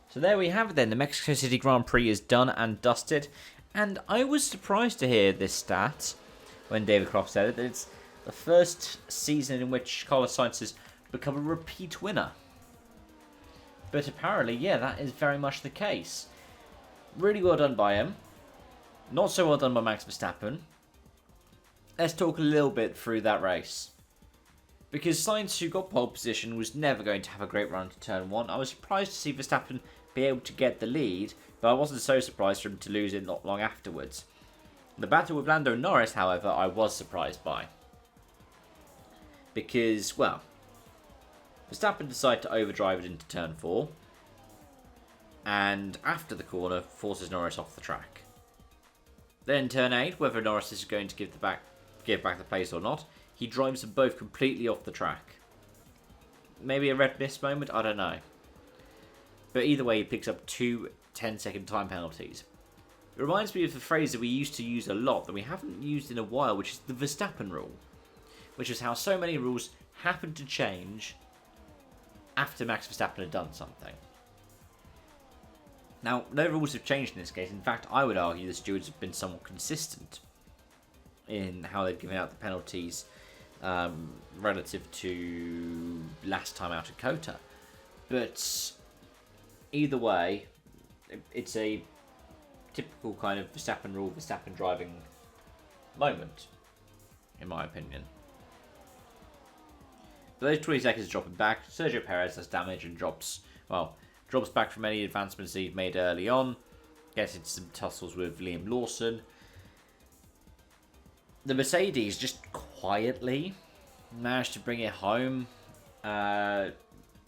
So there we have it then. The Mexico City Grand Prix is done and dusted. And I was surprised to hear this stat when David Croft said it, that it's the first season in which Carlos Sainz has become a repeat winner. But apparently, yeah, that is very much the case. Really well done by him. Not so well done by Max Verstappen. Let's talk a little bit through that race. Because Sainz, who got pole position, was never going to have a great run to turn 1. I was surprised to see Verstappen be able to get the lead, but I wasn't so surprised for him to lose it not long afterwards. The battle with Lando Norris, however, I was surprised by. Because, well, Verstappen decided to overdrive it into turn 4, and after the corner, forces Norris off the track. Then turn 8, whether Norris is going to give back the place or not, he drives them both completely off the track. Maybe a red mist moment, I don't know. But either way, he picks up 2 10-second time penalties. It reminds me of the phrase that we used to use a lot that we haven't used in a while, which is the Verstappen rule. Which is how so many rules happen to change after Max Verstappen had done something. Now, no rules have changed in this case. In fact, I would argue the stewards have been somewhat consistent in how they've given out the penalties relative to last time out at COTA. But either way, it's a typical kind of Verstappen rule, Verstappen driving moment, in my opinion. But those 20 seconds dropping back, Sergio Perez has damage and drops back from any advancements he'd made early on, gets into some tussles with Liam Lawson. The Mercedes just quietly managed to bring it home in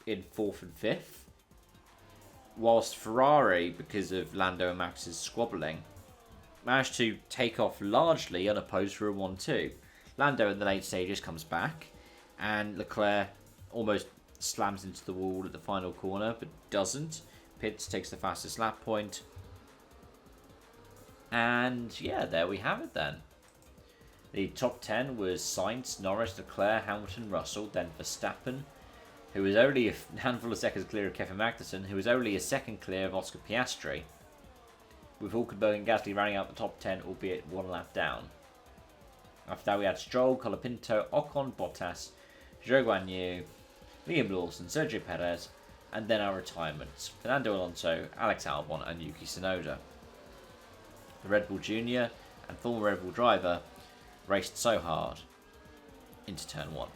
4th and 5th. Whilst Ferrari, because of Lando and Max's squabbling, managed to take off largely unopposed for a 1-2. Lando in the late stages comes back, and Leclerc almost slams into the wall at the final corner, but doesn't. Pitts takes the fastest lap point. And yeah, there we have it then. The top 10 was Sainz, Norris, Leclerc, Hamilton, Russell, then Verstappen, who was only a handful of seconds clear of Kevin Magnussen, who was only a second clear of Oscar Piastri, with Hulkenberg and Gasly rounding out the top 10, albeit 1 lap down. After that we had Stroll, Colapinto, Ocon, Bottas, Zhou Guanyu, Liam Lawson, Sergio Perez, and then our retirements: Fernando Alonso, Alex Albon, and Yuki Tsunoda. The Red Bull Junior and former Red Bull driver raced so hard into turn 1.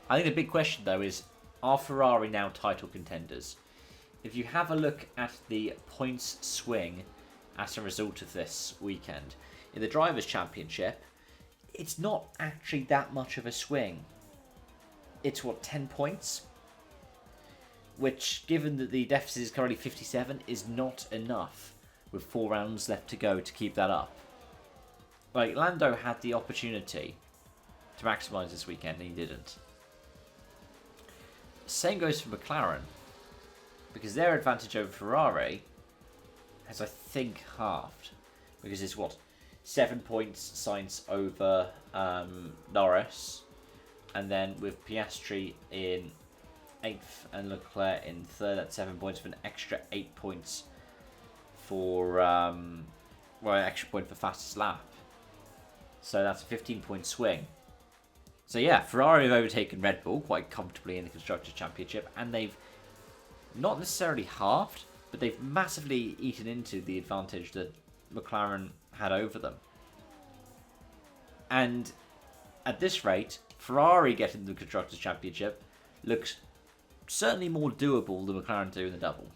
I think the big question though is, are Ferrari now title contenders? If you have a look at the points swing as a result of this weekend, in the Drivers' Championship, it's not actually that much of a swing. It's 10 points? Which, given that the deficit is currently 57, is not enough with 4 rounds left to go to keep that up. Like, Lando had the opportunity to maximise this weekend and he didn't. Same goes for McLaren, because their advantage over Ferrari has, I think, halved. Because it's 7 points Sainz over Norris, and then with Piastri in 8th and Leclerc in 3rd, that's 7 points, with an extra 8 points for an extra point for fastest lap. So that's a 15-point swing. So yeah, Ferrari have overtaken Red Bull quite comfortably in the Constructors' Championship, and they've not necessarily halved, but they've massively eaten into the advantage that McLaren had over them. And at this rate, Ferrari getting the Constructors' Championship looks certainly more doable than McLaren do in the double.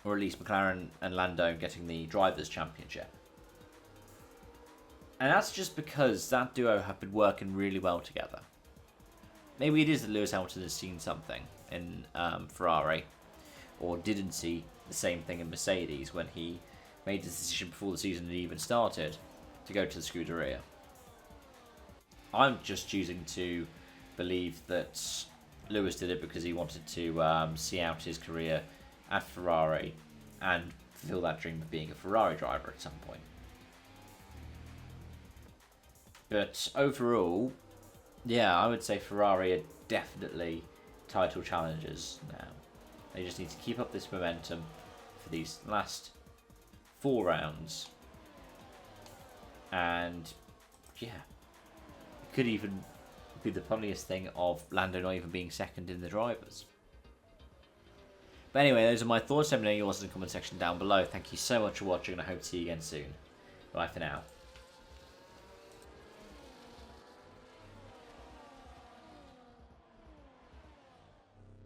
Or at least McLaren and Lando getting the Drivers' Championship. And that's just because that duo have been working really well together. Maybe it is that Lewis Hamilton has seen something in Ferrari, or didn't see the same thing in Mercedes when he made the decision before the season had even started to go to the Scuderia. I'm just choosing to believe that Lewis did it because he wanted to see out his career at Ferrari and fulfill that dream of being a Ferrari driver at some point. But overall, yeah, I would say Ferrari are definitely title challenges now. They just need to keep up this momentum for these last 4 rounds. And yeah, it could even be the funniest thing of Lando not even being second in the drivers. But anyway, those are my thoughts. Let me know yours in the comment section down below. Thank you so much for watching, and I hope to see you again soon. Bye for now.